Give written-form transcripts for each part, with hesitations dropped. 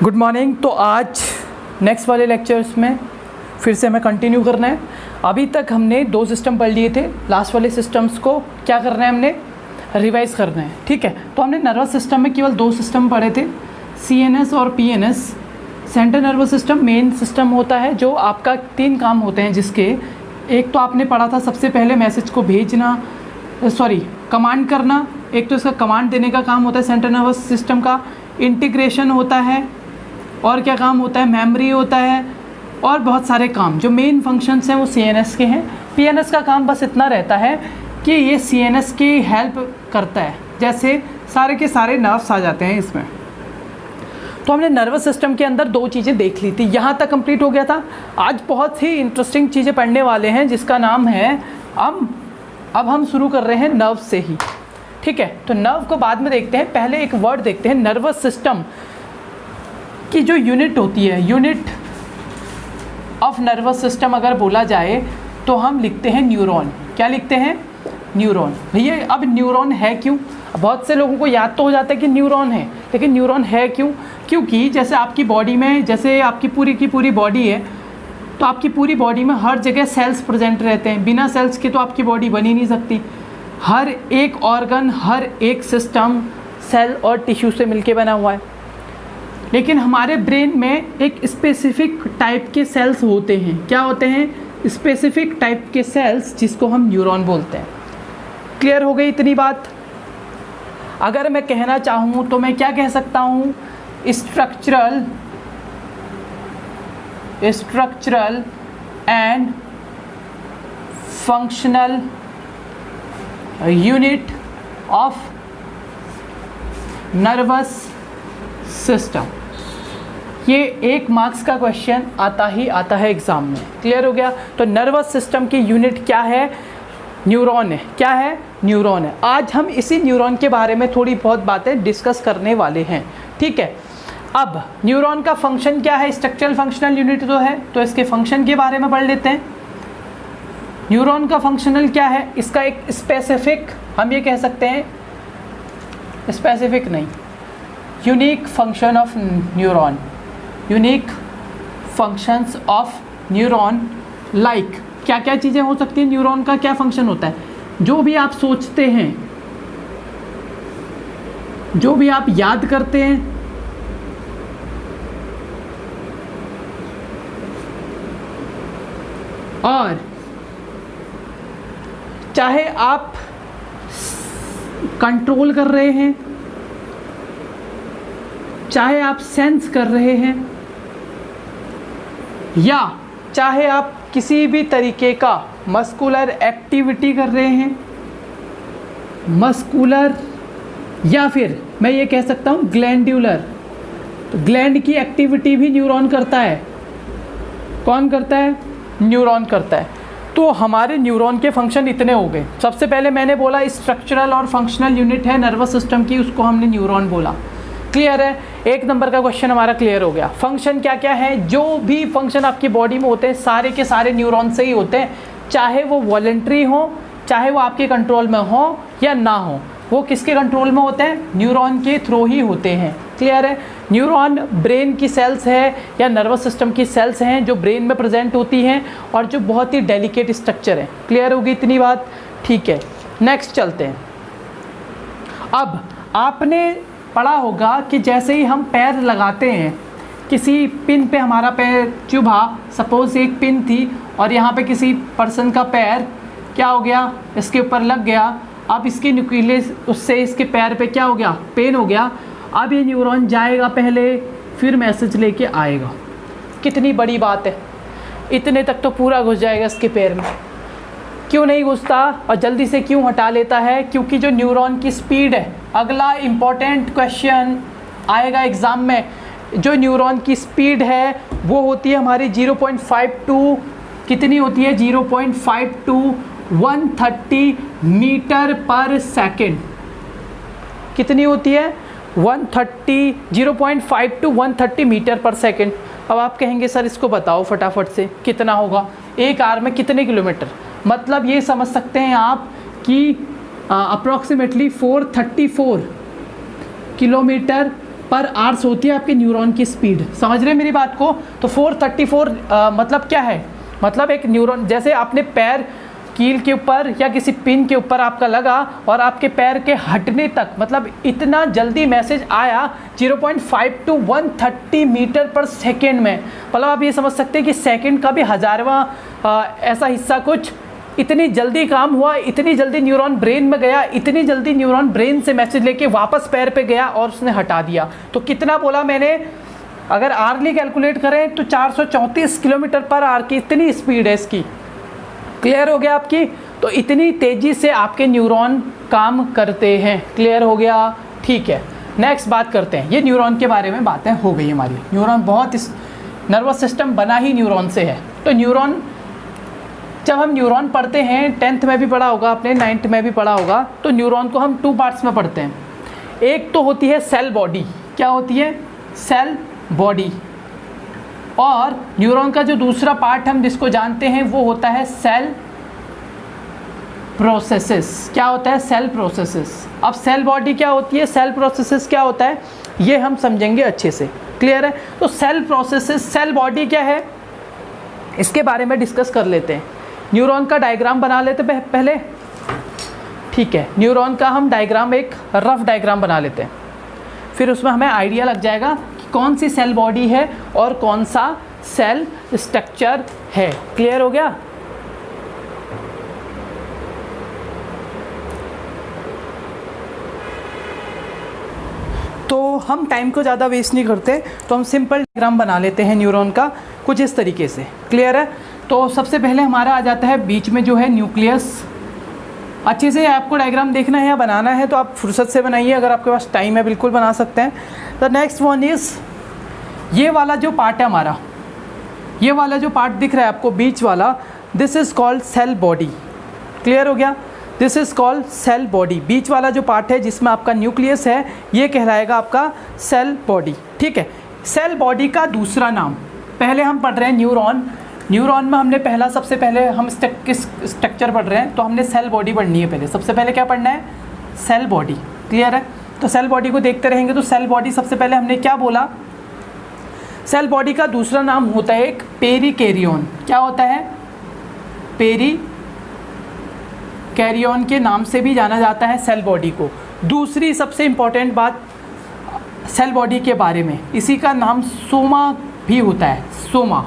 Good morning. तो आज next वाले लेक्चर्स में फिर से हमें कंटिन्यू करना है। अभी तक हमने 2 सिस्टम पढ़ लिए थे, लास्ट वाले सिस्टम्स को क्या करना है, हमने रिवाइज करना है। ठीक है, तो हमने नर्वस सिस्टम में केवल 2 सिस्टम पढ़े थे, CNS और PNS। Central nervous system main system होता है जो आपका 3 काम होते हैं, जिसके एक तो आपने पढ़ा था सबसे पहले मैसेज को भेजना, कमांड करना। एक तो इसका कमांड देने का काम होता है सेंट्रल नर्वस सिस्टम का, इंटीग्रेशन होता है, और क्या काम होता है, मेमोरी होता है, और बहुत सारे काम जो मेन फंक्शंस हैं वो CNS के हैं। PNS का काम बस इतना रहता है कि ये CNS की हेल्प करता है, जैसे सारे के सारे नर्व्स आ जाते हैं इसमें। तो हमने नर्वस सिस्टम के अंदर 2 चीज़ें देख ली थी, यहाँ तक कंप्लीट हो गया था। आज बहुत ही इंटरेस्टिंग चीज़ें पढ़ने वाले हैं, जिसका नाम है अब हम शुरू कर रहे हैं नर्व से ही। ठीक है, तो नर्व को बाद में देखते हैं, पहले एक वर्ड देखते हैं। नर्वस सिस्टम की जो यूनिट होती है, यूनिट ऑफ नर्वस सिस्टम अगर बोला जाए तो हम लिखते हैं न्यूरॉन। क्या लिखते हैं? न्यूरॉन। भैया अब न्यूरॉन है क्यों? बहुत से लोगों को याद तो हो जाता है कि न्यूरॉन है, लेकिन न्यूरॉन है क्यों? क्योंकि जैसे आपकी बॉडी में, जैसे आपकी पूरी की पूरी बॉडी है, तो आपकी पूरी बॉडी में हर जगह सेल्स प्रेजेंट रहते हैं। बिना सेल्स के तो आपकी बॉडी बन ही नहीं सकती। हर एक ऑर्गन, हर एक सिस्टम सेल और टिश्यू से मिलके बना हुआ है। लेकिन हमारे ब्रेन में एक स्पेसिफिक टाइप के सेल्स होते हैं। क्या होते हैं? स्पेसिफिक टाइप के सेल्स, जिसको हम न्यूरॉन बोलते हैं। क्लियर हो गई इतनी बात? अगर मैं कहना चाहूँ तो मैं क्या कह सकता हूँ? Structural and functional unit of nervous system. ये 1 मार्क्स का क्वेश्चन आता है एग्ज़ाम में। क्लियर हो गया? तो नर्वस सिस्टम की यूनिट क्या है? न्यूरॉन है। क्या है? न्यूरॉन है। आज हम इसी न्यूरॉन के बारे में थोड़ी बहुत बातें डिस्कस करने वाले हैं। ठीक है, अब न्यूरॉन का फंक्शन क्या है? स्ट्रक्चरल फंक्शनल यूनिट तो है, तो इसके फंक्शन के बारे में पढ़ लेते हैं। न्यूरॉन का फंक्शनल क्या है? इसका एक स्पेसिफिक, हम ये कह सकते हैं, स्पेसिफिक नहीं, unique function of neuron. Unique functions of neuron, like क्या क्या चीज़ें हो सकती हैं? न्यूरॉन का क्या फंक्शन होता है? जो भी आप सोचते हैं, जो भी आप याद करते हैं, और चाहे आप कंट्रोल कर रहे हैं, चाहे आप सेंस कर रहे हैं, या चाहे आप किसी भी तरीके का मस्कुलर एक्टिविटी कर रहे हैं, मस्कुलर, या फिर मैं ये कह सकता हूँ ग्लैंड्यूलर। तो ग्लैंड की एक्टिविटी भी न्यूरॉन करता है। कौन करता है? न्यूरॉन करता है। तो हमारे न्यूरॉन के फंक्शन इतने हो गए। सबसे पहले मैंने बोला स्ट्रक्चरल और फंक्शनल यूनिट है नर्वस सिस्टम की, उसको हमने न्यूरॉन बोला। क्लियर है? 1 नंबर का क्वेश्चन हमारा क्लियर हो गया। फंक्शन क्या क्या है? जो भी फंक्शन आपकी बॉडी में होते हैं, सारे के सारे न्यूरॉन से ही होते हैं, चाहे वो वॉलंटरी हो, चाहे वो आपके कंट्रोल में हो या ना हो। वो किसके कंट्रोल में होते हैं? न्यूरॉन के थ्रू ही होते हैं। क्लियर है? न्यूरॉन ब्रेन की सेल्स है या नर्वस सिस्टम की सेल्स हैं जो ब्रेन में प्रेजेंट होती हैं, और जो बहुत ही डेलिकेट स्ट्रक्चर है। क्लियर होगी इतनी बात? ठीक है, नेक्स्ट चलते हैं। अब आपने पढ़ा होगा कि जैसे ही हम पैर लगाते हैं, किसी पिन पे हमारा पैर चुभा, सपोज एक पिन थी और यहाँ पे किसी पर्सन का पैर क्या हो गया, इसके ऊपर लग गया। अब इसकी न्यूक्लियस उससे इसके पैर पे क्या हो गया, पेन हो गया। अब ये न्यूरॉन जाएगा पहले, फिर मैसेज लेके आएगा। कितनी बड़ी बात है, इतने तक तो पूरा घुस जाएगा इसके पैर में। क्यों नहीं घुसता और जल्दी से क्यों हटा लेता है? क्योंकि जो न्यूरॉन की स्पीड है, अगला इम्पॉर्टेंट क्वेश्चन आएगा एग्ज़ाम में, जो न्यूरॉन की स्पीड है वो होती है हमारी 0.52, कितनी होती है? 0.52 130 मीटर पर सेकेंड। कितनी होती है? 0.52 130 मीटर पर सेकेंड। अब आप कहेंगे सर इसको बताओ फटाफट से, कितना होगा? 1 आवर में कितने किलोमीटर? मतलब ये समझ सकते हैं आप कि अप्रॉक्सीमेटली 434 किलोमीटर पर आवर्स होती है आपके न्यूरॉन की स्पीड। समझ रहे हैं मेरी बात को? तो 434 मतलब क्या है? मतलब एक न्यूरॉन, जैसे आपने पैर कील के ऊपर या किसी पिन के ऊपर आपका लगा और आपके पैर के हटने तक, मतलब इतना जल्दी मैसेज आया 0.5 to 130 मीटर पर सेकेंड में। मतलब आप ये समझ सकते हैं कि सेकेंड का भी 1000वां ऐसा हिस्सा कुछ, इतनी जल्दी काम हुआ, इतनी जल्दी न्यूरॉन ब्रेन में गया, इतनी जल्दी न्यूरॉन ब्रेन से मैसेज लेके वापस पैर पे गया और उसने हटा दिया। तो कितना बोला मैंने? अगर आरली कैलकुलेट करें तो 434 किलोमीटर पर आवर की इतनी स्पीड है इसकी। क्लियर हो गया आपकी? तो इतनी तेज़ी से आपके न्यूरॉन काम करते हैं। क्लियर हो गया? ठीक है, नेक्स्ट बात करते हैं। ये न्यूरॉन के बारे में बातें हो गई हमारी। न्यूरॉन बहुत, नर्वस सिस्टम बना ही न्यूरॉन से है। तो न्यूरॉन, जब हम न्यूरॉन पढ़ते हैं, 10th में भी पढ़ा होगा आपने, 9th में भी पढ़ा होगा, तो न्यूरॉन को हम 2 पार्ट्स में पढ़ते हैं। एक तो होती है सेल बॉडी। क्या होती है? Cell body. और न्यूरॉन का जो दूसरा पार्ट हम जिसको जानते हैं वो होता है सेल प्रोसेसेस। क्या होता है? Cell processes. अब सेल बॉडी क्या होती है, सेल प्रोसेसेस क्या होता है, ये हम समझेंगे अच्छे से। क्लियर है? तो सेल प्रोसेसेस, सेल बॉडी क्या है, इसके बारे में डिस्कस कर लेते हैं। न्यूरॉन का डायग्राम बना लेते पहले। ठीक है, न्यूरॉन का हम डायग्राम, एक रफ डायग्राम बना लेते हैं, फिर उसमें हमें आइडिया लग जाएगा कि कौन सी सेल बॉडी है और कौन सा सेल स्ट्रक्चर है। क्लियर हो गया? तो हम टाइम को ज़्यादा वेस्ट नहीं करते, तो हम सिंपल डायग्राम बना लेते हैं न्यूरॉन का कुछ इस तरीके से। क्लियर है? तो सबसे पहले हमारा आ जाता है बीच में जो है न्यूक्लियस। अच्छे से आपको डायग्राम देखना है या बनाना है तो आप फुर्सत से बनाइए, अगर आपके पास टाइम है बिल्कुल बना सकते हैं। द नेक्स्ट वन इज़, ये वाला जो पार्ट है हमारा, ये वाला जो पार्ट दिख रहा है आपको बीच वाला, this is called cell body. Clear हो गया? This is called cell body. बीच वाला जो पार्ट है जिसमें आपका न्यूक्लियस है, ये कहलाएगा आपका सेल बॉडी। ठीक है, सेल बॉडी का दूसरा नाम, पहले हम पढ़ रहे हैं न्यूरॉन। न्यूरॉन में हमने पहला, सबसे पहले हम किस स्ट्रक्चर पढ़ रहे हैं, तो हमने सेल बॉडी पढ़नी है पहले। सबसे पहले क्या पढ़ना है? Cell body. क्लियर है? तो सेल बॉडी को देखते रहेंगे। तो सेल बॉडी, सबसे पहले हमने क्या बोला, सेल बॉडी का दूसरा नाम होता है एक पेरिकैरियन। क्या होता है? पेरिकैरियन के नाम से भी जाना जाता है सेल बॉडी को। दूसरी सबसे इम्पॉर्टेंट बात सेल बॉडी के बारे में, इसी का नाम सोमा भी होता है, सोमा।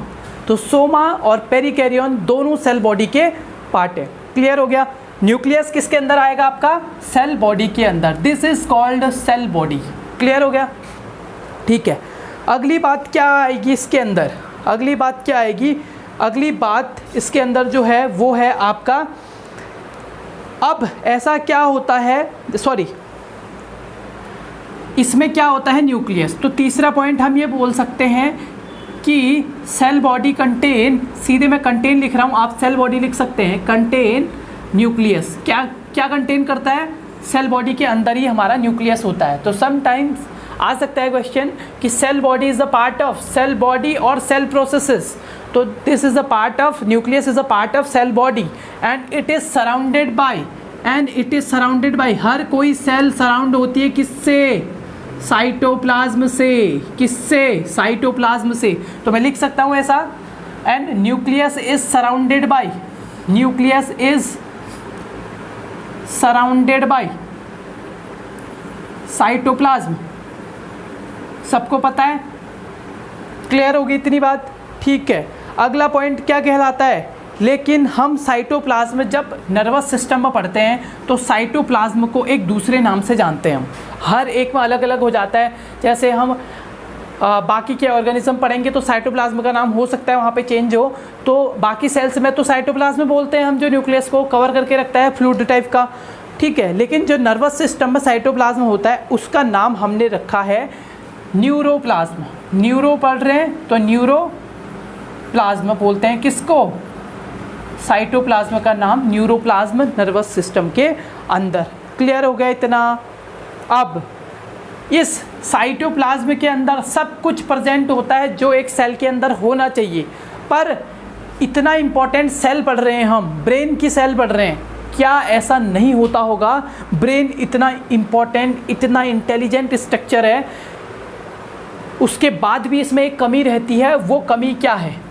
तो सोमा और पेरिकैरियन दोनों सेल बॉडी के पार्ट है। क्लियर हो गया? न्यूक्लियस किसके अंदर आएगा आपका? सेल बॉडी के अंदर। This is called cell body. Clear हो गया? ठीक है, अगली बात क्या आएगी इसके अंदर? अगली बात क्या आएगी? अगली बात इसके अंदर जो है वो है आपका, अब ऐसा क्या होता है, सॉरी, इसमें क्या होता है? न्यूक्लियस। तो तीसरा पॉइंट हम ये बोल सकते हैं कि सेल बॉडी कंटेन, सीधे मैं कंटेन लिख रहा हूँ, आप सेल बॉडी लिख सकते हैं, कंटेन न्यूक्लियस। क्या क्या कंटेन करता है? सेल बॉडी के अंदर ही हमारा न्यूक्लियस होता है। तो समटाइम्स आ सकता है क्वेश्चन कि cell body is a part of cell body और सेल प्रोसेसेस। तो this is a part of, nucleus is a part of cell body and it is surrounded by, हर कोई सेल सराउंड होती है किससे? साइटोप्लाज्म से। किससे? साइटोप्लाज्म से। तो मैं लिख सकता हूँ ऐसा, and nucleus is surrounded by, nucleus is surrounded by cytoplasm. सबको पता है? क्लियर होगी इतनी बात? ठीक है, अगला पॉइंट क्या कहलाता है? लेकिन हम साइटोप्लाज्म जब नर्वस सिस्टम में पढ़ते हैं तो साइटोप्लाज्म को एक दूसरे नाम से जानते हैं हम, हर एक में अलग अलग हो जाता है। जैसे हम बाकी के ऑर्गेनिज्म पढ़ेंगे तो साइटोप्लाज्म का नाम हो सकता है वहाँ पे चेंज हो, तो बाकी सेल्स में तो साइटोप्लाज्म बोलते हैं हम, जो न्यूक्लियस को कवर करके रखता है, फ्लूइड टाइप का। ठीक है, लेकिन जो नर्वस सिस्टम में साइटोप्लाज्म होता है उसका नाम हमने रखा है न्यूरोप्लाज्म। न्यूरो पढ़ रहे हैं तो न्यूरोप्लाज्म बोलते हैं किसको? साइटोप्लाज्म का नाम न्यूरोप्लाज्म, नर्वस सिस्टम के अंदर। क्लियर हो गया इतना? अब इस साइटोप्लाज्म के अंदर सब कुछ प्रेजेंट होता है जो एक सेल के अंदर होना चाहिए, पर इतना इम्पोर्टेंट सेल पढ़ रहे हैं हम, ब्रेन की सेल पढ़ रहे हैं, क्या ऐसा नहीं होता होगा? ब्रेन इतना इम्पोर्टेंट, इतना इंटेलिजेंट स्ट्रक्चर है उसके बाद भी इसमें एक कमी रहती है, वो कमी क्या है?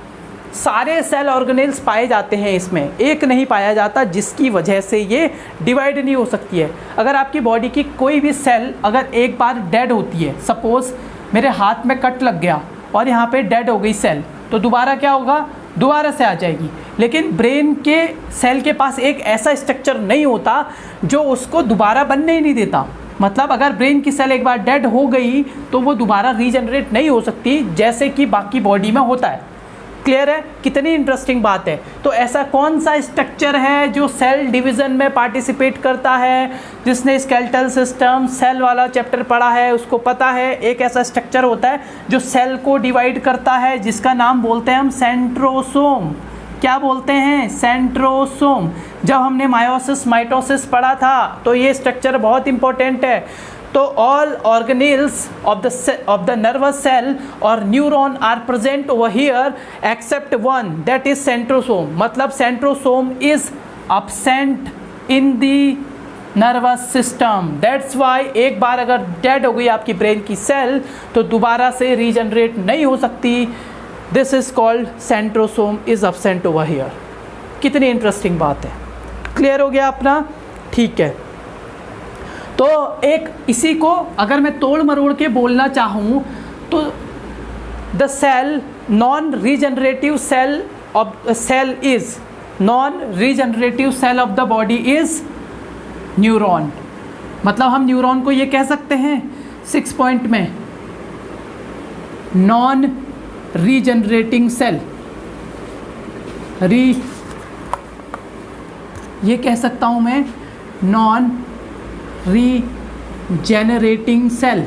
सारे सेल ऑर्गेनेल्स पाए जाते हैं इसमें, एक नहीं पाया जाता, जिसकी वजह से ये डिवाइड नहीं हो सकती है। अगर आपकी बॉडी की कोई भी सेल अगर एक बार डेड होती है, सपोज़ मेरे हाथ में कट लग गया और यहाँ पे डेड हो गई सेल, तो दोबारा क्या होगा? दोबारा से आ जाएगी। लेकिन ब्रेन के सेल के पास एक ऐसा स्ट्रक्चर नहीं होता जो उसको दोबारा बनने ही नहीं देता। मतलब अगर ब्रेन की सेल एक बार डेड हो गई तो वो दोबारा रीजनरेट नहीं हो सकती, जैसे कि बाकी बॉडी में होता है। क्लियर है? कितनी इंटरेस्टिंग बात है। तो ऐसा कौन सा स्ट्रक्चर है जो सेल डिवीज़न में पार्टिसिपेट करता है? जिसने स्केलेटल सिस्टम सेल वाला चैप्टर पढ़ा है उसको पता है, एक ऐसा स्ट्रक्चर होता है जो सेल को डिवाइड करता है, जिसका नाम बोलते हैं हम सेंट्रोसोम। क्या बोलते हैं? सेंट्रोसोम। जब हमने मायोसिस माइटोसिस पढ़ा था तो ये स्ट्रक्चर बहुत इंपॉर्टेंट है। तो all organelles of the nervous cell और neuron are present over here except one, that is centrosome. मतलब centrosome is absent in the nervous system. That's why एक बार अगर डेड हो गई आपकी ब्रेन की सेल तो दोबारा से रीजनरेट नहीं हो सकती। This is called centrosome is absent over here. कितनी इंटरेस्टिंग बात है। क्लियर हो गया अपना? ठीक है। तो एक इसी को अगर मैं तोड़ मरोड़ के बोलना चाहूँ तो the cell non regenerative cell of cell is non regenerative cell of the body is neuron. मतलब हम न्यूरॉन को ये कह सकते हैं 6 पॉइंट में, नॉन रीजनरेटिंग सेल, ये कह सकता हूँ मैं नॉन रीजेनरेटिंग सेल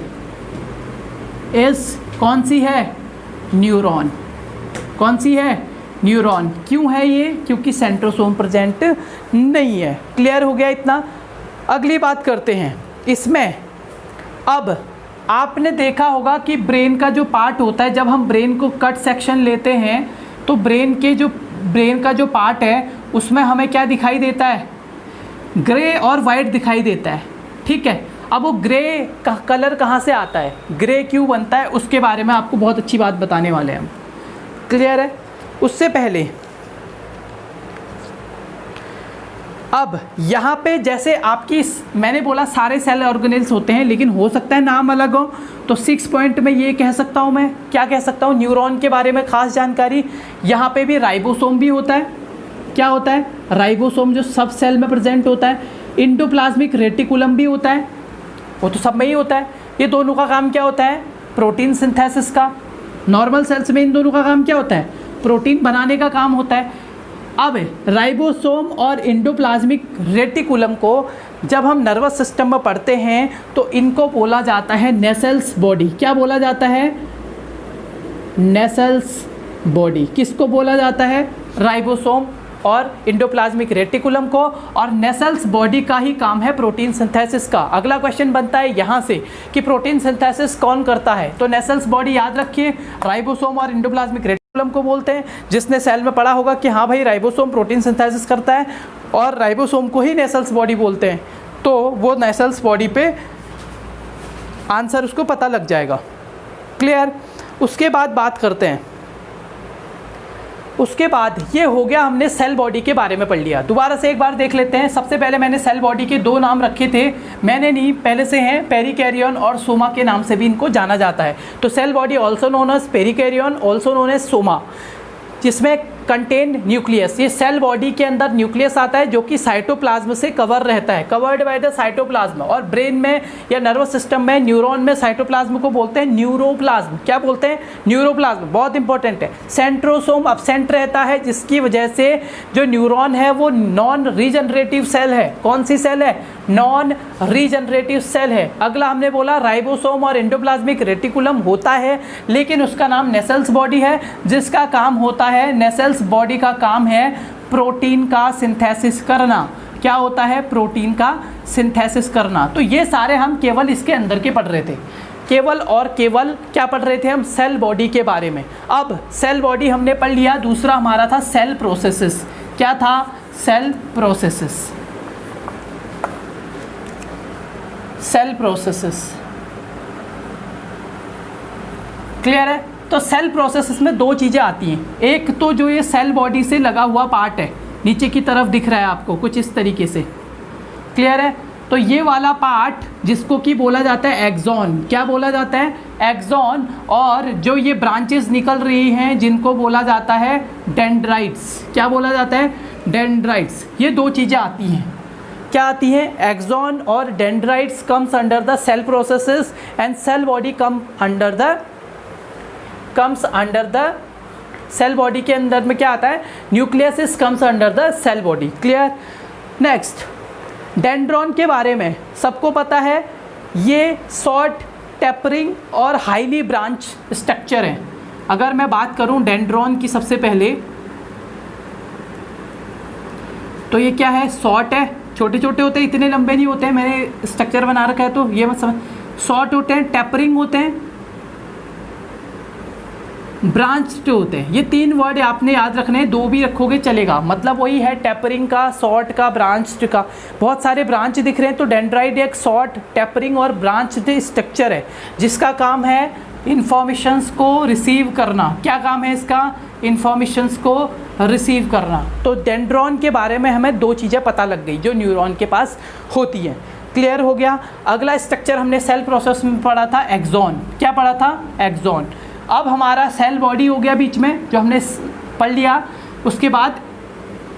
इस कौन सी है? न्यूरॉन। कौन सी है? न्यूरॉन। क्यों है ये? क्योंकि सेंट्रोसोम प्रेजेंट नहीं है। क्लियर हो गया इतना? अगली बात करते हैं इसमें। अब आपने देखा होगा कि ब्रेन का जो पार्ट होता है, जब हम ब्रेन को कट सेक्शन लेते हैं तो ब्रेन का जो पार्ट है उसमें हमें क्या दिखाई देता है? ग्रे और वाइट दिखाई देता है। ठीक है। अब वो ग्रे का कलर कहाँ से आता है, ग्रे क्यों बनता है, उसके बारे में आपको बहुत अच्छी बात बताने वाले हैं हम। क्लियर है? उससे पहले अब यहाँ पे जैसे आपकी मैंने बोला सारे सेल ऑर्गेनेल्स होते हैं, लेकिन हो सकता है नाम अलग हो। तो 6 पॉइंट में ये कह सकता हूँ मैं, क्या कह सकता हूँ? न्यूरॉन के बारे में खास जानकारी। यहाँ पे भी राइबोसोम भी होता है। क्या होता है? राइबोसोम जो सब सेल में प्रेजेंट होता है। इंडोप्लाज्मिक रेटिकुलम भी होता है, वो तो सब में ही होता है। ये दोनों का काम क्या होता है? प्रोटीन सिंथेसिस का। नॉर्मल सेल्स में इन दोनों का काम क्या होता है? प्रोटीन बनाने का काम होता है। अब राइबोसोम और इंडोप्लाज्मिक रेटिकुलम को जब हम नर्वस सिस्टम में पढ़ते हैं तो इनको बोला जाता है नेसेल्स बॉडी। क्या बोला जाता है? नेसेल्स बॉडी। किसको बोला जाता है? राइबोसोम और इंडोप्लाज्मिक रेटिकुलम को। और नेसेल्स बॉडी का ही काम है प्रोटीन सिंथेसिस का। अगला क्वेश्चन बनता है यहाँ से कि प्रोटीन सिंथेसिस कौन करता है? तो नेसेल्स बॉडी याद रखिए, राइबोसोम और इंडोप्लाज्मिक रेटिकुलम को बोलते हैं। जिसने सेल में पढ़ा होगा कि हाँ भाई राइबोसोम प्रोटीन सिंथेसिस करता है और राइबोसोम को ही नेसेल्स बॉडी बोलते हैं, तो वो नेसेल्स बॉडी पे आंसर उसको पता लग जाएगा। क्लियर? उसके बाद बात करते हैं, उसके बाद ये हो गया हमने सेल बॉडी के बारे में पढ़ लिया। दोबारा से एक बार देख लेते हैं। सबसे पहले मैंने सेल बॉडी के 2 नाम रखे थे, मैंने नहीं, पहले से हैं, पेरिकैरियन और सोमा के नाम से भी इनको जाना जाता है। तो cell body also known as perikaryon, also known as soma, जिसमें कंटेन न्यूक्लियस। ये सेल बॉडी के अंदर न्यूक्लियस आता है जो कि साइटोप्लाज्म से कवर रहता है, कवर्ड बाय द साइटोप्लाज्म। और ब्रेन में या नर्वस सिस्टम में न्यूरॉन में साइटोप्लाज्म को बोलते हैं न्यूरोप्लाज्म। क्या बोलते हैं? न्यूरोप्लाज्म। बहुत इंपॉर्टेंट है। सेंट्रोसोम अब्सेंट रहता है, जिसकी वजह से जो न्यूरॉन है वो नॉन रीजनरेटिव सेल है। कौन सी सेल है? नॉन रीजनरेटिव सेल है। अगला हमने बोला राइबोसोम और इंडोप्लाज्मिक रेटिकुलम होता है, लेकिन उसका नाम नेसेल्स बॉडी है, जिसका काम होता है, नेसेल्स बॉडी का काम है प्रोटीन का सिंथेसिस करना। क्या होता है? प्रोटीन का सिंथेसिस करना। तो ये सारे हम केवल इसके अंदर के पढ़ रहे थे, केवल और केवल क्या पढ़ रहे थे हम? सेल बॉडी के बारे में। अब सेल बॉडी हमने पढ़ लिया। दूसरा हमारा था सेल प्रोसेसेस। क्या था? Cell processes. Cell processes clear है। तो सेल प्रोसेस में दो चीज़ें आती हैं, एक तो जो ये सेल बॉडी से लगा हुआ पार्ट है, नीचे की तरफ दिख रहा है आपको कुछ इस तरीके से, क्लियर है। तो ये वाला पार्ट जिसको कि बोला जाता है एक्सॉन, क्या बोला जाता है, एक्सॉन। और जो ये ब्रांचेस निकल रही हैं जिनको बोला जाता है डेंड्राइट्स, क्या बोला जाता है, डेंड्राइट्स। ये दो चीज़ें आती हैं, क्या आती हैं, एक्सॉन और dendrites comes under the cell processes and cell body comes under the cell body के अंदर में क्या आता है, nucleus comes under the cell body, clear. Next, dendron के बारे में सबको पता है, ये शॉर्ट, टेपरिंग और हाईली ब्रांच स्ट्रक्चर है। अगर मैं बात करूं डेंड्रॉन की सबसे पहले, तो ये क्या है, शॉर्ट है, छोटे छोटे होते हैं, इतने लंबे नहीं होते हैं, मैंने स्ट्रक्चर बना रखा है तो ये मत समझ। शॉर्ट होते हैं, टेपरिंग होते हैं, ब्रांच्ड होते हैं। ये तीन वर्ड आपने याद रखने हैं, दो भी रखोगे चलेगा, मतलब वही है टेपरिंग का, शॉर्ट का, ब्रांच्ड का। बहुत सारे ब्रांच दिख रहे हैं, तो डेंड्राइट एक शॉर्ट, टेपरिंग और ब्रांच्ड स्ट्रक्चर है जिसका काम है इंफॉर्मेशंस को रिसीव करना। क्या काम है इसका, इंफॉर्मेशंस को रिसीव करना। तो डेंड्रॉन के बारे में हमें दो चीज़ें पता लग गई जो न्यूरॉन के पास होती हैं, क्लियर हो गया। अगला स्ट्रक्चर हमने सेल प्रोसेस में पढ़ा था एक्सॉन, क्या पढ़ा था, एक्सॉन। अब हमारा सेल बॉडी हो गया बीच में जो हमने पढ़ लिया, उसके बाद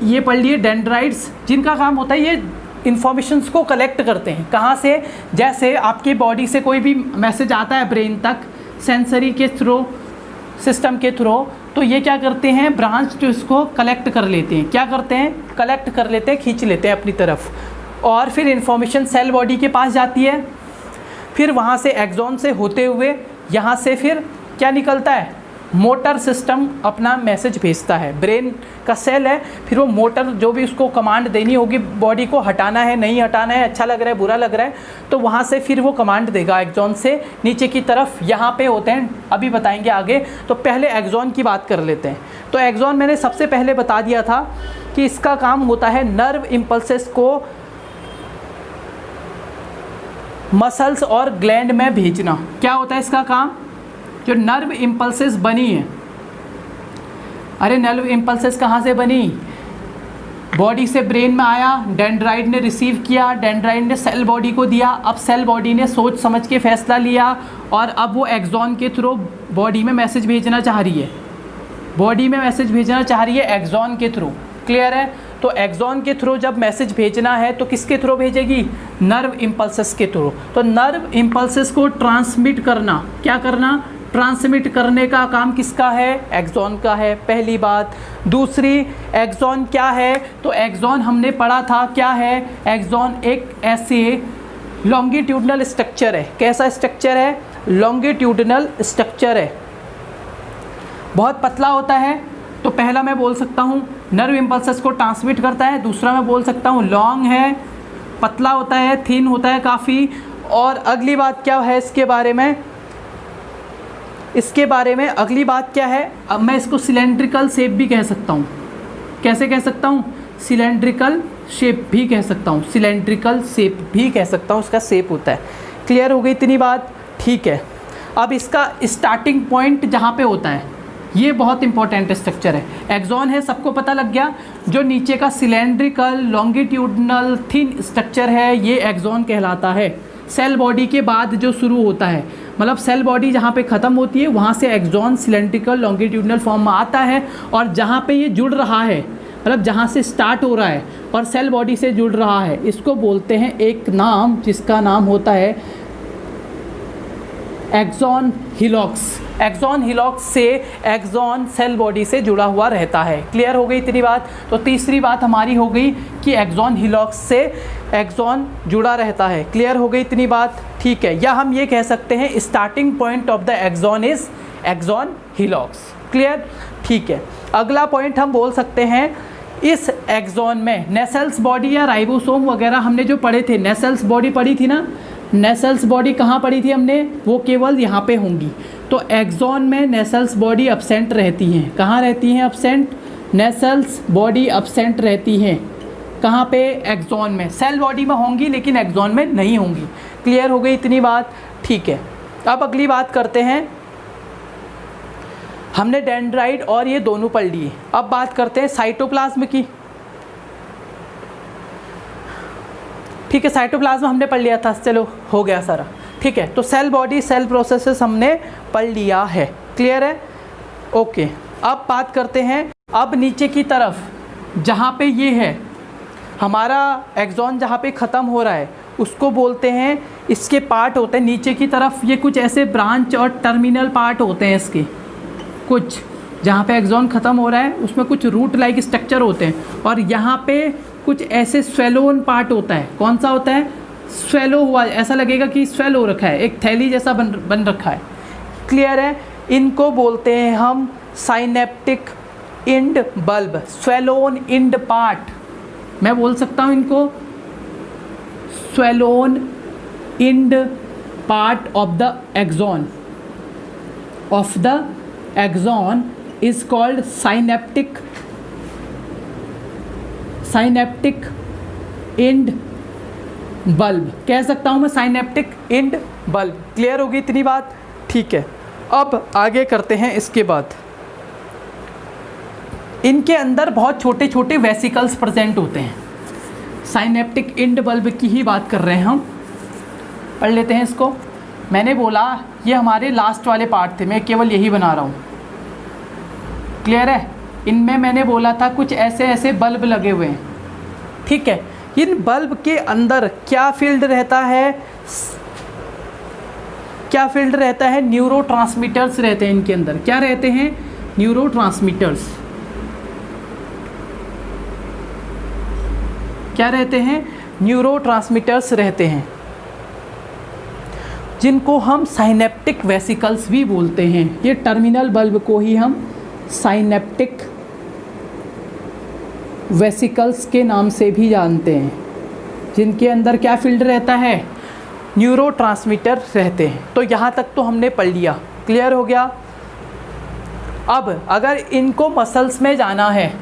ये पढ़ लिए डेंड्राइट्स, जिनका काम होता है ये इन्फॉर्मेशंस को कलेक्ट करते हैं। कहाँ से, जैसे आपकी बॉडी से कोई भी मैसेज आता है ब्रेन तक सेंसरी के थ्रू, सिस्टम के थ्रू, तो ये क्या करते हैं, ब्रांच तो इसको कलेक्ट कर लेते हैं, क्या करते हैं, कलेक्ट कर लेते हैं, खींच लेते हैं अपनी तरफ, और फिर इन्फॉर्मेशन सेल बॉडी के पास जाती है। फिर वहाँ से एक्सॉन से होते हुए यहाँ से फिर क्या निकलता है, मोटर सिस्टम अपना मैसेज भेजता है। ब्रेन का सेल है, फिर वो मोटर जो भी उसको कमांड देनी होगी बॉडी को, हटाना है नहीं हटाना है, अच्छा लग रहा है बुरा लग रहा है, तो वहाँ से फिर वो कमांड देगा एक्सॉन से नीचे की तरफ। यहाँ पे होते हैं, अभी बताएंगे आगे। तो पहले एक्सॉन की बात कर लेते हैं। तो एक्सॉन मैंने सबसे पहले बता दिया था कि इसका काम होता है नर्व इम्पल्सेस को मसल्स और ग्लैंड में भेजना। क्या होता है इसका काम, जो नर्व इम्पल्सेस बनी है, अरे नर्व इम्पल्सेस कहाँ से बनी, बॉडी से ब्रेन में आया, डेंड्राइट ने रिसीव किया, डेंड्राइट ने सेल बॉडी को दिया, अब सेल बॉडी ने सोच समझ के फैसला लिया और अब वो एक्सॉन के थ्रू बॉडी में मैसेज भेजना चाह रही है, बॉडी में मैसेज भेजना चाह रही है एक्सॉन के थ्रू, क्लियर है। तो एक्सॉन के थ्रू जब मैसेज भेजना है तो किसके थ्रू भेजेगी, नर्व इम्पल्सेस के थ्रू। तो नर्व इम्पल्सेस को ट्रांसमिट करना, क्या करना, ट्रांसमिट करने का काम किसका है, एक्सॉन का है, पहली बात। दूसरी, एक्सॉन क्या है, तो एक्सॉन हमने पढ़ा था क्या है, एक्सॉन एक ऐसे लॉन्गिट्यूडनल स्ट्रक्चर है। कैसा स्ट्रक्चर है, लॉन्गिट्यूडनल स्ट्रक्चर है, बहुत पतला होता है। तो पहला मैं बोल सकता हूँ नर्व इम्पल्सेस को ट्रांसमिट करता है, दूसरा मैं बोल सकता हूँ लॉन्ग है, पतला होता है, थिन होता है काफ़ी। और अगली बात क्या है इसके बारे में, इसके बारे में अगली बात क्या है, अब मैं इसको सिलेंड्रिकल शेप भी कह सकता हूँ। कैसे कह सकता हूँ, सिलेंड्रिकल शेप भी कह सकता हूँ, सिलेंड्रिकल शेप भी कह सकता हूँ, उसका शेप होता है। क्लियर हो गई इतनी बात, ठीक है। अब इसका स्टार्टिंग पॉइंट जहाँ पे होता है, ये बहुत इंपॉर्टेंट स्ट्रक्चर है। एक्सॉन है, सबको पता लग गया। जो नीचे का सिलेंड्रिकल लॉन्गिट्यूडनल थिन स्ट्रक्चर है, ये एक्सॉन कहलाता है। सेल बॉडी के बाद जो शुरू होता है, मतलब सेल बॉडी जहाँ पे ख़त्म होती है वहाँ से एक्सॉन सिलेंड्रिकल लॉन्गिट्यूडनल फॉर्म में आता है, और जहाँ पे ये जुड़ रहा है, मतलब जहाँ से स्टार्ट हो रहा है और सेल बॉडी से जुड़ रहा है, इसको बोलते हैं एक नाम, जिसका नाम होता है एक्सॉन हिलॉक्स। एक्सॉन हिलॉक्स से एक्सॉन सेल बॉडी से जुड़ा हुआ रहता है। क्लियर हो गई इतनी बात। तो तीसरी बात हमारी हो गई कि एक्सॉन हिलॉक्स से एक्सॉन जुड़ा रहता है। क्लियर हो गई इतनी बात, ठीक है। या हम ये कह सकते हैं starting point of the axon is axon hillocks. Clear, ठीक है। अगला पॉइंट हम बोल सकते हैं, इस एक्सॉन में नेसल्स बॉडी या राइबोसोम वगैरह हमने जो पढ़े थे, नेसल्स बॉडी पढ़ी थी ना, नेसल्स बॉडी कहाँ पढ़ी थी हमने, वो केवल यहाँ पे होंगी। तो एक्सॉन में नेसल्स बॉडी अब्सेंट रहती हैं। कहाँ रहती हैं अब्सेंट, नेसल्स बॉडी अब्सेंट रहती हैं। कहाँ पे, एक्सॉन में। सेल बॉडी में होंगी लेकिन एक्सॉन में नहीं होंगी। क्लियर हो गई इतनी बात, ठीक है। अब अगली बात करते हैं, हमने डेंड्राइट और ये दोनों पढ़ लिए। अब बात करते हैं साइटोप्लाज्म की। ठीक है, साइटोप्लाज्म हमने पढ़ लिया था, चलो हो गया सारा। ठीक है, तो सेल बॉडी सेल प्रोसेसेस हमने पढ़ लिया है, क्लियर है, ओके। अब बात करते हैं, अब नीचे की तरफ जहाँ पे ये है हमारा एक्सॉन, जहाँ पे ख़त्म हो रहा है उसको बोलते हैं, इसके पार्ट होते हैं नीचे की तरफ, ये कुछ ऐसे ब्रांच और टर्मिनल पार्ट होते हैं इसके, कुछ जहाँ पे एक्सॉन ख़त्म हो रहा है उसमें कुछ रूट लाइक स्ट्रक्चर होते हैं, और यहाँ पे कुछ ऐसे स्वेलोन पार्ट होता है। कौन सा होता है? स्वेलो हुआ, ऐसा लगेगा कि स्वेल हो रखा है, एक थैली जैसा बन रखा है, क्लियर है। इनको बोलते हैं हम synaptic end bulb, swollen end part, मैं बोल सकता हूँ इनको swollen end part of the axon, of the axon is called synaptic end bulb, कह सकता हूँ मैं साइनेप्टिक इंड बल्ब। क्लियर होगी इतनी बात? ठीक है, अब आगे करते हैं। इसके बाद इनके अंदर बहुत छोटे छोटे वेसिकल्स प्रेजेंट होते हैं। साइनेप्टिक इंड बल्ब की ही बात कर रहे हैं हम, पढ़ लेते हैं इसको। मैंने बोला ये हमारे लास्ट वाले पार्ट थे, मैं केवल यही बना रहा हूँ, क्लियर है। इनमें मैंने बोला था कुछ ऐसे ऐसे बल्ब लगे हुए हैं, ठीक है। इन बल्ब के अंदर क्या फील्ड रहता है? क्या फील्ड रहता है? न्यूरोट्रांसमीटर्स रहते हैं इनके अंदर। क्या रहते हैं? न्यूरोट्रांसमीटर्स। क्या रहते हैं? न्यूरोट्रांसमीटर्स रहते हैं, जिनको हम साइनेप्टिक वेसिकल्स भी बोलते हैं। ये टर्मिनल बल्ब को ही हम साइनेप्टिक वेसिकल्स के नाम से भी जानते हैं, जिनके अंदर क्या फील्ड रहता है? न्यूरोट्रांसमीटर रहते हैं। तो यहाँ तक तो हमने पढ़ लिया, क्लियर हो गया। अब अगर इनको मसल्स में जाना है,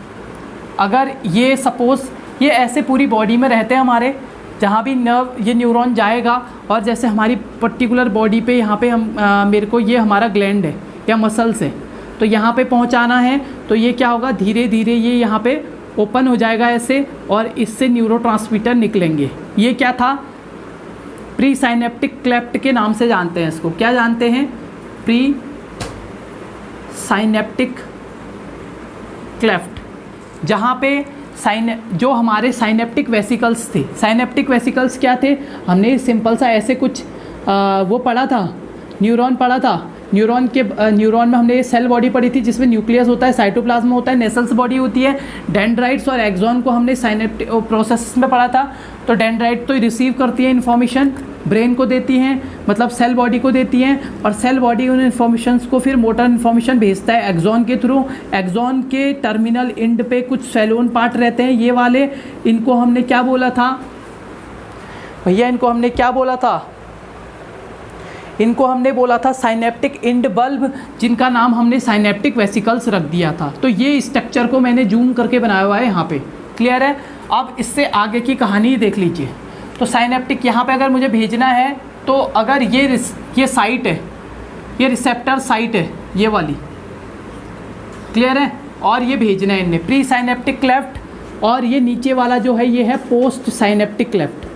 अगर ये सपोज़ ये ऐसे पूरी बॉडी में रहते हैं हमारे, जहाँ भी नर्व ये न्यूरॉन जाएगा, और जैसे हमारी पर्टिकुलर बॉडी पे यहाँ पे हम मेरे को ये हमारा ग्लैंड है या मसल्स है, तो यहाँ पे पहुँचाना है, तो ये क्या होगा? धीरे धीरे ये यहाँ पे ओपन हो जाएगा ऐसे, और इससे न्यूरोट्रांसमीटर निकलेंगे। ये क्या था? प्री साइनेप्टिक क्लेफ्ट के नाम से जानते हैं इसको। क्या जानते हैं? प्री साइनेप्टिक क्लेफ्ट, जहाँ पे जो हमारे साइनेप्टिक वेसिकल्स थे। साइनेप्टिक वेसिकल्स क्या थे? हमने सिंपल सा ऐसे कुछ वो पढ़ा था, न्यूरॉन पढ़ा था। न्यूरॉन में हमने ये सेल बॉडी पढ़ी थी, जिसमें न्यूक्लियस होता है, साइटोप्लाज्म होता है, नेसल्स बॉडी होती है। डेंड्राइट्स और एक्सॉन को हमने साइनेप्टिक प्रोसेस में पढ़ा था। तो डेंड्राइट तो रिसीव करती है इन्फॉर्मेशन, ब्रेन को देती हैं, मतलब सेल बॉडी को देती हैं, और सेल बॉडी उन इन्फॉर्मेशंस को फिर मोटर इन्फॉर्मेशन भेजता है एक्सॉन के थ्रू। एक्सॉन के टर्मिनल एंड पे कुछ सेलोन पार्ट रहते हैं, ये वाले, इनको हमने क्या बोला था भैया? इनको हमने क्या बोला था? इनको हमने बोला था साइनेप्टिक इंड बल्ब, जिनका नाम हमने साइनेप्टिक वेसिकल्स रख दिया था। तो ये स्ट्रक्चर को मैंने जूम करके बनाया हुआ है यहाँ पे, क्लियर है। अब इससे आगे की कहानी देख लीजिए। तो साइनेप्टिक यहाँ पे अगर मुझे भेजना है, तो अगर ये साइट है, ये रिसेप्टर साइट है ये वाली, क्लियर है, और ये भेजना है इनने प्री साइनेप्टिक क्लेफ्ट, और ये नीचे वाला जो है ये है पोस्ट साइनेप्टिक क्लेफ्ट।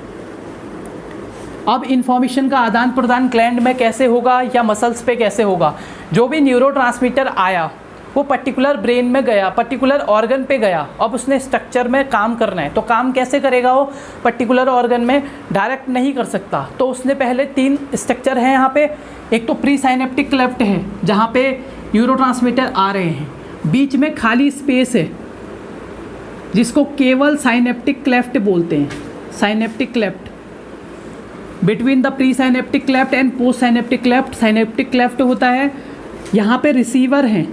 अब इन्फॉर्मेशन का आदान प्रदान ग्लैंड में कैसे होगा या मसल्स पे कैसे होगा? जो भी न्यूरोट्रांसमीटर आया वो पर्टिकुलर ब्रेन में गया, पर्टिकुलर ऑर्गन पे गया, अब उसने स्ट्रक्चर में काम करना है, तो काम कैसे करेगा? वो पर्टिकुलर ऑर्गन में डायरेक्ट नहीं कर सकता, तो उसने पहले 3 स्ट्रक्चर हैं यहाँ पे। एक तो प्री साइनेप्टिक क्लेफ्ट है, जहाँ पे न्यूरोट्रांसमीटर आ रहे हैं, बीच में खाली स्पेस है जिसको केवल साइनेप्टिक क्लेफ्ट बोलते हैं। Synaptic cleft between the pre synaptic cleft and post synaptic cleft, synaptic cleft होता है। यहाँ पे रिसीवर हैं,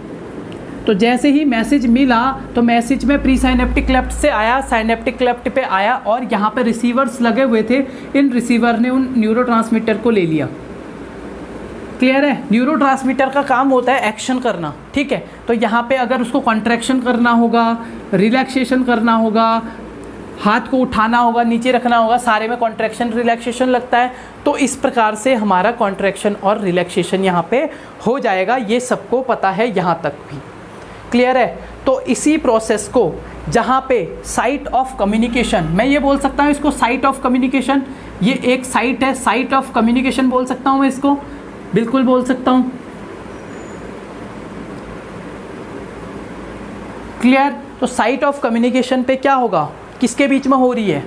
तो जैसे ही मैसेज मिला तो मैसेज में प्री साइनेप्टिक क्लेफ्ट से आया, साइनेप्टिक क्लेफ्ट पे आया, और यहाँ पे रिसीवर्स लगे हुए थे। इन रिसीवर ने उन न्यूरोट्रांसमीटर को ले लिया, क्लियर है। न्यूरोट्रांसमीटर का काम होता है एक्शन करना, ठीक है। तो यहाँ पे अगर उसको कॉन्ट्रैक्शन करना होगा, रिलैक्सेशन करना होगा, हाथ को उठाना होगा, नीचे रखना होगा, सारे में कॉन्ट्रैक्शन रिलैक्सेशन लगता है। तो इस प्रकार से हमारा कॉन्ट्रैक्शन और रिलैक्सेशन यहाँ पे हो जाएगा। ये सबको पता है यहाँ तक भी, क्लियर है। तो इसी प्रोसेस को जहाँ पे साइट ऑफ कम्युनिकेशन, मैं ये बोल सकता हूँ इसको साइट ऑफ कम्युनिकेशन, ये एक साइट है, साइट ऑफ कम्युनिकेशन बोल सकता हूँ मैं इसको, बिल्कुल बोल सकता हूँ, क्लियर। तो साइट ऑफ कम्युनिकेशन पे क्या होगा, किसके बीच में हो रही है,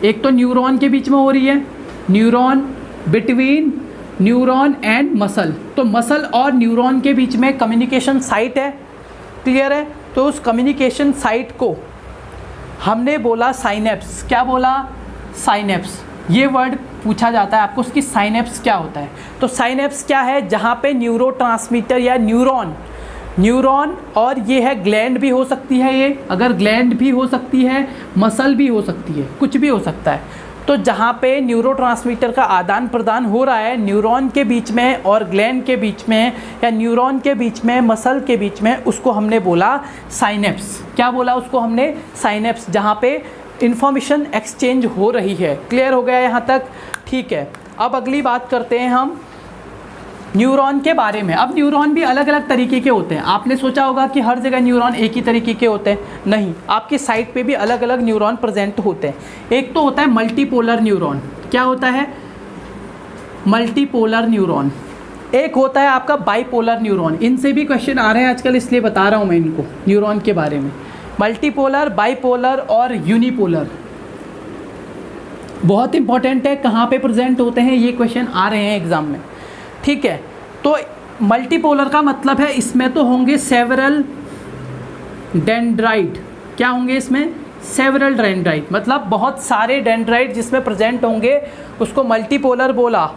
एक तो न्यूरॉन के बीच में हो रही है, neuron between neuron and muscle, तो मसल और न्यूरॉन के बीच में कम्युनिकेशन साइट है, क्लियर है। तो उस कम्युनिकेशन साइट को हमने बोला साइनेप्स, क्या बोला, साइनेप्स। ये वर्ड पूछा जाता है आपको, उसकी साइनेप्स क्या होता है। तो साइनेप्स क्या है, जहाँ पे न्यूरोट्रांसमीटर या न्यूरॉन और ये है ग्लैंड भी हो सकती है, ये अगर ग्लैंड भी हो सकती है, मसल भी हो सकती है, कुछ भी हो सकता है। तो जहाँ पे न्यूरोट्रांसमीटर का आदान प्रदान हो रहा है न्यूरॉन के बीच में और ग्लैंड के बीच में, या न्यूरॉन के बीच में, मसल के बीच में, उसको हमने बोला साइनेप्स। क्या बोला उसको हमने, साइनेप्स, जहाँ पे इंफॉर्मेशन एक्सचेंज हो रही है। क्लियर हो गया यहाँ तक, ठीक है। अब अगली बात करते हैं हम न्यूरॉन के बारे में। अब न्यूरॉन भी अलग अलग तरीके के होते हैं। आपने सोचा होगा कि हर जगह न्यूरॉन एक ही तरीके के होते हैं, नहीं, आपकी साइट पे भी अलग अलग न्यूरॉन प्रेजेंट होते हैं। एक तो होता है मल्टीपोलर न्यूरॉन, क्या होता है, मल्टीपोलर न्यूरॉन। एक होता है आपका बाइपोलर न्यूरॉन, इनसे भी क्वेश्चन आ रहे हैं आजकल, इसलिए बता रहा हूँ मैं इनको, न्यूरॉन के बारे में। मल्टीपोलर, बाइपोलर और यूनिपोलर बहुत इंपॉर्टेंट है, कहाँ पे प्रेजेंट होते हैं, ये क्वेश्चन आ रहे हैं एग्जाम में, ठीक है। तो मल्टीपोलर का मतलब है इसमें तो होंगे सेवरल डेंड्राइट, क्या होंगे इसमें, सेवरल डेंड्राइट, मतलब बहुत सारे डेंड्राइट जिसमें प्रेजेंट होंगे, उसको मल्टीपोलर बोला।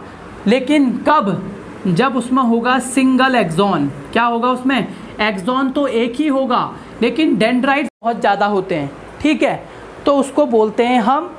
लेकिन कब, जब उसमें होगा सिंगल एक्सॉन, क्या होगा उसमें, एक्सॉन तो एक ही होगा लेकिन डेंड्राइट बहुत ज़्यादा होते हैं, ठीक है, तो उसको बोलते हैं हम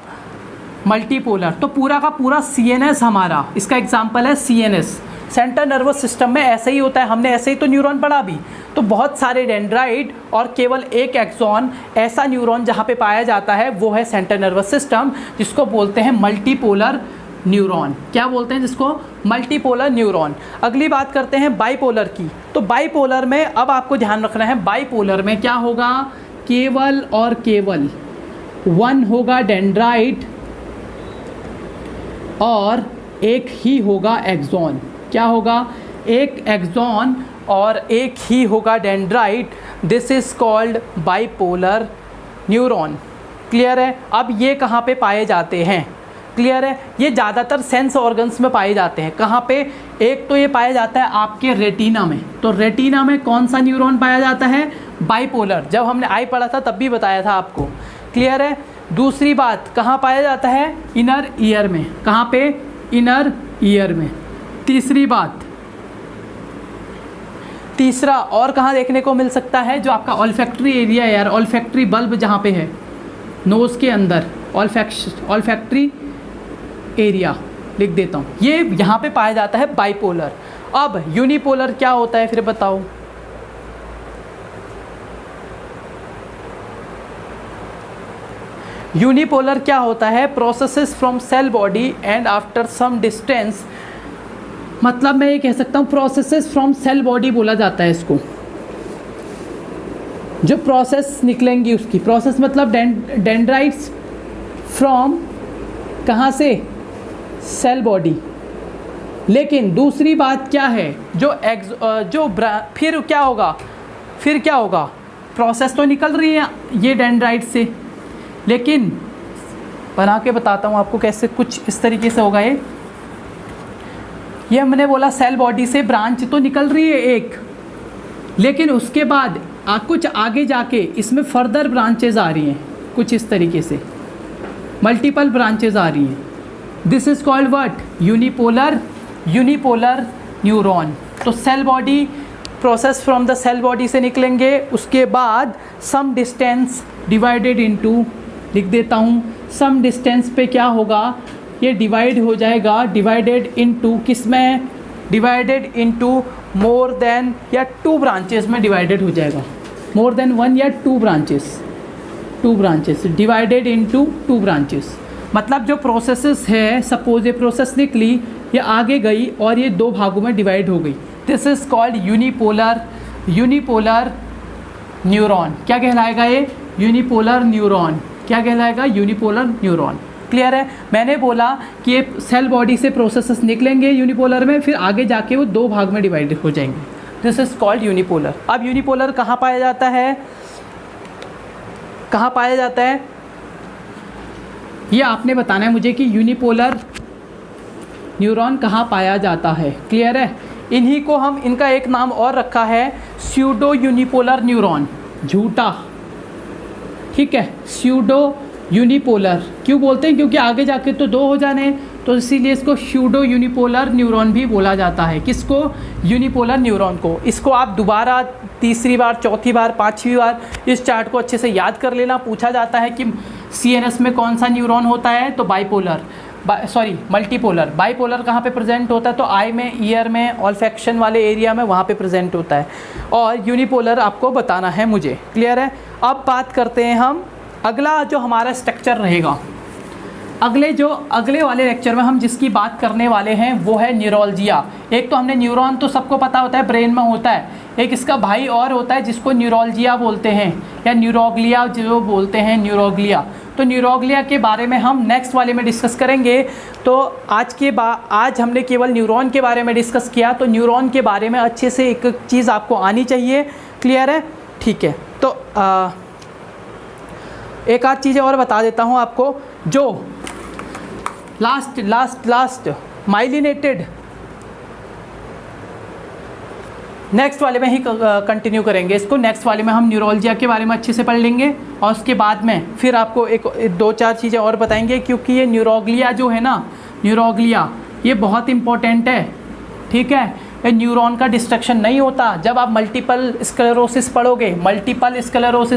मल्टीपोलर। तो पूरा का पूरा CNS हमारा, इसका एग्जाम्पल है CNS, सेंट्रल नर्वस सिस्टम में ऐसे ही होता है, हमने ऐसे ही तो न्यूरॉन पढ़ा भी। तो बहुत सारे डेंड्राइट और केवल एक एक्सॉन, ऐसा न्यूरॉन जहाँ पे पाया जाता है वो है सेंट्रल नर्वस सिस्टम, जिसको बोलते हैं मल्टीपोलर न्यूरॉन। क्या बोलते हैं जिसको, मल्टीपोलर न्यूरॉन। अगली बात करते हैं बाइपोलर की। तो बाइपोलर में अब आपको ध्यान रखना है, बाइपोलर में क्या होगा, केवल और केवल वन होगा डेंड्राइट और एक ही होगा एक्सॉन। क्या होगा, एक एक्सॉन और एक ही होगा dendrite, this is called bipolar neuron. Clear है। अब ये कहाँ पे पाए जाते हैं, क्लियर है, ये ज़्यादातर सेंस ऑर्गन्स में पाए जाते हैं। कहाँ पे, एक तो ये पाया जाता है आपके रेटिना में। तो रेटिना में कौन सा न्यूरॉन पाया जाता है, बाइपोलर, जब हमने आई पढ़ा था तब भी बताया था आपको, क्लियर है। दूसरी बात, कहाँ पाया जाता है, इनर ईयर में, कहाँ पे, इनर ईयर में। तीसरी बात, तीसरा और कहाँ देखने को मिल सकता है, जो आपका ऑल्फैक्टरी एरिया है यार, ऑल्फैक्टरी बल्ब जहाँ पे है नोज़ के अंदर, ऑल्फैक्टरी एरिया लिख देता हूँ, ये यहाँ पे पाया जाता है बाइपोलर। अब यूनिपोलर क्या होता है फिर बताओ, यूनिपोलर क्या होता है, processes from cell body and after some distance, मतलब मैं ये कह सकता हूँ प्रोसेसेस फ्रॉम सेल बॉडी बोला जाता है इसको, जो प्रोसेस निकलेंगी उसकी, प्रोसेस मतलब डेंड्राइट्स फ्रॉम कहाँ से, सेल बॉडी। लेकिन दूसरी बात क्या है, फिर क्या होगा, प्रोसेस तो निकल रही है ये डेंड्राइट से, लेकिन बना के बताता हूँ आपको कैसे, कुछ इस तरीके से होगा ये हमने बोला सेल बॉडी से ब्रांच तो निकल रही है एक, लेकिन उसके बाद कुछ आगे जाके इसमें फर्दर ब्रांचेज आ रही हैं, कुछ इस तरीके से मल्टीपल ब्रांचेज आ रही हैं। This is called what, unipolar neuron. तो cell body, process from the cell body से निकलेंगे, उसके बाद सम डिस्टेंस डिवाइडेड इनटू, लिख देता हूँ, सम डिस्टेंस पे क्या होगा, ये डिवाइड हो जाएगा, डिवाइडेड इनटू किस में, डिवाइडेड इनटू मोर देन या टू ब्रांचेस में डिवाइडेड हो जाएगा, मोर देन वन या two branches divided into two branches, मतलब जो प्रोसेसेस है, सपोज ये प्रोसेस निकली, ये आगे गई और ये दो भागों में डिवाइड हो गई, this is called unipolar neuron. क्या कहलाएगा ये? Unipolar neuron. क्या कहलाएगा? Unipolar neuron. क्लियर है? मैंने बोला कि ये सेल बॉडी से प्रोसेसेस निकलेंगे यूनिपोलर में, फिर आगे जाके वो दो भाग में डिवाइड हो जाएंगे, दिस इज़ कॉल्ड यूनिपोलर। अब यूनिपोलर कहाँ पाया जाता है? कहाँ पाया जाता है ये आपने बताना है मुझे कि यूनिपोलर न्यूरॉन कहाँ पाया जाता है। क्लियर है? इन्हीं को हम, इनका एक नाम और रखा है स्यूडो यूनिपोलर न्यूरॉन, झूठा। ठीक है, स्यूडो यूनिपोलर क्यों बोलते हैं? क्योंकि आगे जाके तो दो हो जाने, तो इसीलिए इसको स्यूडो यूनिपोलर न्यूरॉन भी बोला जाता है। किसको? यूनिपोलर न्यूरॉन को। इसको आप दोबारा तीसरी बार, चौथी बार, पांचवी बार इस चार्ट को अच्छे से याद कर लेना। पूछा जाता है कि CNS में कौन सा न्यूरॉन होता है, तो मल्टीपोलर। बाइपोलर कहाँ पे प्रेजेंट होता है? तो आई में, ईयर में, ऑल्फैक्शन वाले एरिया में, वहाँ पे प्रेजेंट होता है। और यूनिपोलर आपको बताना है मुझे। क्लियर है? अब बात करते हैं हम, अगला जो हमारा स्ट्रक्चर रहेगा, अगले वाले लेक्चर में हम जिसकी बात करने वाले हैं वो है न्यूरोलजिया। एक तो हमने न्यूरॉन तो सबको पता होता है, ब्रेन में होता है, एक इसका भाई और होता है जिसको न्यूरोलजिया बोलते हैं, या न्यूरोग्लिया जो बोलते हैं, न्यूरोग्लिया। तो न्यूरोग्लिया के बारे में हम नेक्स्ट वाले में डिस्कस करेंगे। तो आज हमने केवल न्यूरॉन के बारे में डिस्कस किया, तो न्यूरॉन के बारे में अच्छे से एक चीज़ आपको आनी चाहिए। क्लियर है? ठीक है, तो एक आध चीज़ें और बता देता हूँ आपको। जो लास्ट माइलिनेटेड, नेक्स्ट वाले में ही कंटिन्यू करेंगे इसको। नेक्स्ट वाले में हम न्यूरोलजिया के बारे में अच्छे से पढ़ लेंगे, और उसके बाद में फिर आपको एक दो चार चीज़ें और बताएंगे, क्योंकि ये न्यूरोग्लिया जो है ना, न्यूरोग्लिया ये बहुत इम्पोर्टेंट है। ठीक है, ये न्यूरॉन का डिस्ट्रक्शन नहीं होता। जब आप मल्टीपल स्क्लेरोसिस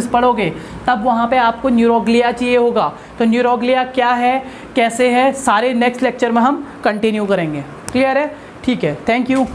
पढ़ोगे तब वहाँ पे आपको न्यूरोग्लिया चाहिए होगा। तो न्यूरोग्लिया क्या है, कैसे है, सारे नेक्स्ट लेक्चर में हम कंटिन्यू करेंगे। क्लियर है? ठीक है, थैंक यू।